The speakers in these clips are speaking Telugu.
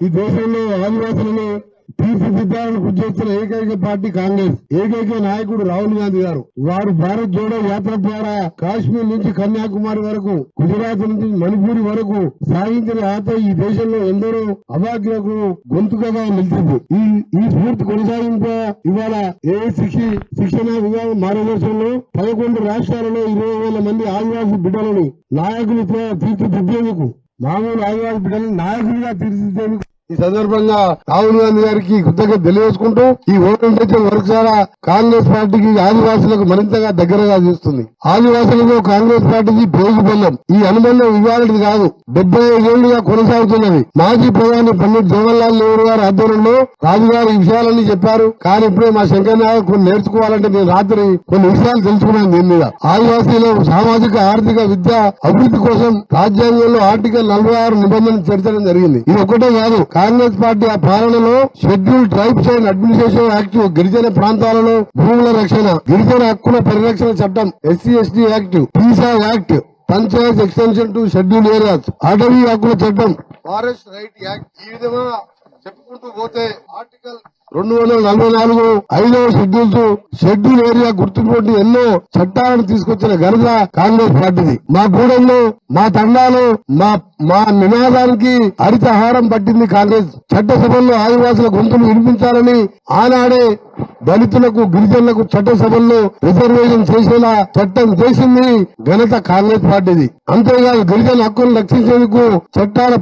ఈ దేశంలో ఆదివాసులను తీర్చిదిద్దాలని కృషి చేస్తున్న ఏకైక పార్టీ కాంగ్రెస్. ఏకైక నాయకుడు రాహుల్ గాంధీ గారు. వారు భారత్ జోడో యాత్ర ద్వారా కాశ్మీర్ నుంచి కన్యాకుమారి వరకు, గుజరాత్ నుంచి మణిపూర్ వరకు సాగించిన యాత్ర ఈ దేశంలో ఎందరో అభాగ్యులకు గొంతుకగా నిలిచింది. ఈ స్ఫూర్తి కొనసాగింపు ఇవాళ శిక్షణ విభాగం మార్గదర్శనంలో 11 రాష్ట్రాలలో 20,000 మంది ఆదివాసీ బిడ్డలను నాయకులతో తీర్చిదిద్దేందుకు, మామూలు ఆదివాసీ బిడ్డలను నాయకులుగా తీర్చిదిద్దేందుకు ఈ సందర్భంగా రాహుల్ గాంధీ గారికి కృతజ్ఞత తెలియజేసుకుంటూ ఈ ఓరియంటేషన్ వర్క్ ద్వారా కాంగ్రెస్ పార్టీకి ఆదివాసులకు మరింతగా దగ్గరగా చేస్తుంది. ఆదివాసులకు కాంగ్రెస్ పార్టీకి పేగు బలం. ఈ అనుబంధం ఇవాళది కాదు, 75 ఏళ్లుగా కొనసాగుతున్నది. మాజీ ప్రధాని పండిట్ జవహర్లాల్ నెహ్రూ గారి ఆధ్వర్యంలో రాజుగారు ఈ విషయాలన్నీ చెప్పారు. కానీ ఇప్పుడే మా శంకర్ నాయక్ కొన్ని నేర్చుకోవాలంటే నేను రాత్రి కొన్ని విషయాలు తెలుసుకున్నాను. దీని మీద ఆదివాసీలో సామాజిక ఆర్థిక విద్య అభివృద్ధి కోసం రాజ్యాంగంలో ఆర్టికల్ 46 నిబంధనలు చేర్చడం జరిగింది. ఇది ఒకటే కాదు, కాంగ్రెస్ పార్టీ ఆ పాలనలో schedule tribes and administration act, గిరిజన ప్రాంతాలలో భూముల రక్షణ, గిరిజన హక్కుల పరిరక్షణ చట్టం, SC/ST act, Pisa act, Panchayat extension to schedule areas, అటవీ హక్కుల చట్టం, ఫారెస్ట్ రైట్ యాక్ట్, ఈ విధంగా చెప్పుకుంటూ పోతే ఆర్టికల్ 244 5వ షెడ్యూల్ ఏరియా గుర్తుపోటీ ఎన్నో చట్టాలను తీసుకొచ్చిన ఘనత కాంగ్రెస్ పార్టీది. మా గూడెంలో, మా తండాలో, మా నినాదానికి హరితహారం పట్టింది కాంగ్రెస్. చట్టసభల్లో ఆదివాసుల గొంతులు వినిపించాలని ఆనాడే దళితులకు, గిరిజనులకు చట్టసభల్లో రిజర్వేషన్ చేసేలా చట్టం చేసింది ఘనత కాంగ్రెస్ పార్టీది. అంతేకాదు గిరిజన హక్కులను రక్షించేందుకు చట్టాల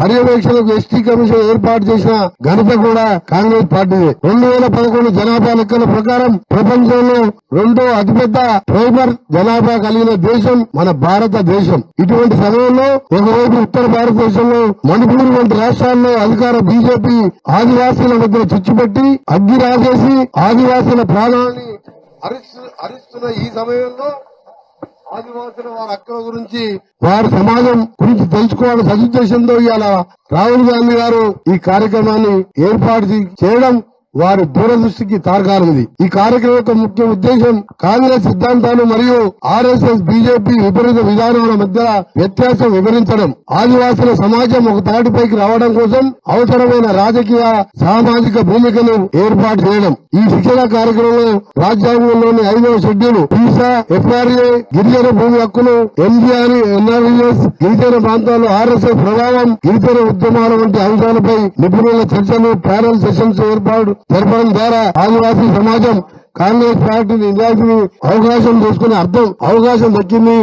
పర్యవేక్షణకు ST కమిషన్ ఏర్పాటు చేసిన ఘనత కూడా కాంగ్రెస్ పార్టీది. 2011 జనాభా లెక్కల ప్రకారం ప్రపంచంలో 2వ అతిపెద్ద ట్రైబల్ జనాభా కలిగిన దేశం మన భారతదేశం. ఇటువంటి సమయంలో ఒకవైపు ఉత్తర భారతదేశంలో మణిపూర్ వంటి రాష్ట్రాల్లో అధికార బీజేపీ ఆదివాసీల మధ్య చిచ్చుపెట్టి అగ్గి రాజేసి ఆదివాసుల ప్రాణాన్ని హరిస్తున్న ఈ సమయంలో ఆదివాసుల వారి హక్కుల గురించి, వారి సమాజం గురించి తెలుసుకోవాలని సదుద్దేశంతో ఇవాళ రాహుల్ గాంధీ గారు ఈ కార్యక్రమాన్ని ఏర్పాటు చేయడం వారి దూరదృష్టికి తార్కాణం. ఈ కార్యక్రమం యొక్క ముఖ్య ఉద్దేశం కాంగ్రెస్ సిద్ధాంతాలు మరియు RSS బీజేపీ విపరీత విధానాల మధ్య వ్యత్యాసం వివరించడం, ఆదివాసుల సమాజం ఒక తాటిపైకి రావడం కోసం అవసరమైన రాజకీయ సామాజిక భూమికను ఏర్పాటు చేయడం. ఈ శిక్షణ కార్యక్రమంలో రాజ్యాంగంలోని 5వ షెడ్యూల్, పీసా, FRA, గిరిజన భూమి హక్కులు, MGR, NRES, గిరిజన ప్రాంతాల్లో RSS ప్రభావం, గిరిజన ఉద్యమాల వంటి అంశాలపై నిపుణుల చర్చలు, ప్యానల్ సెషన్స్ ఏర్పాటు జరపడం ద్వారా ఆదివాసీ సమాజం కాంగ్రెస్ పార్టీ నిజానికి అవకాశం దక్కింది.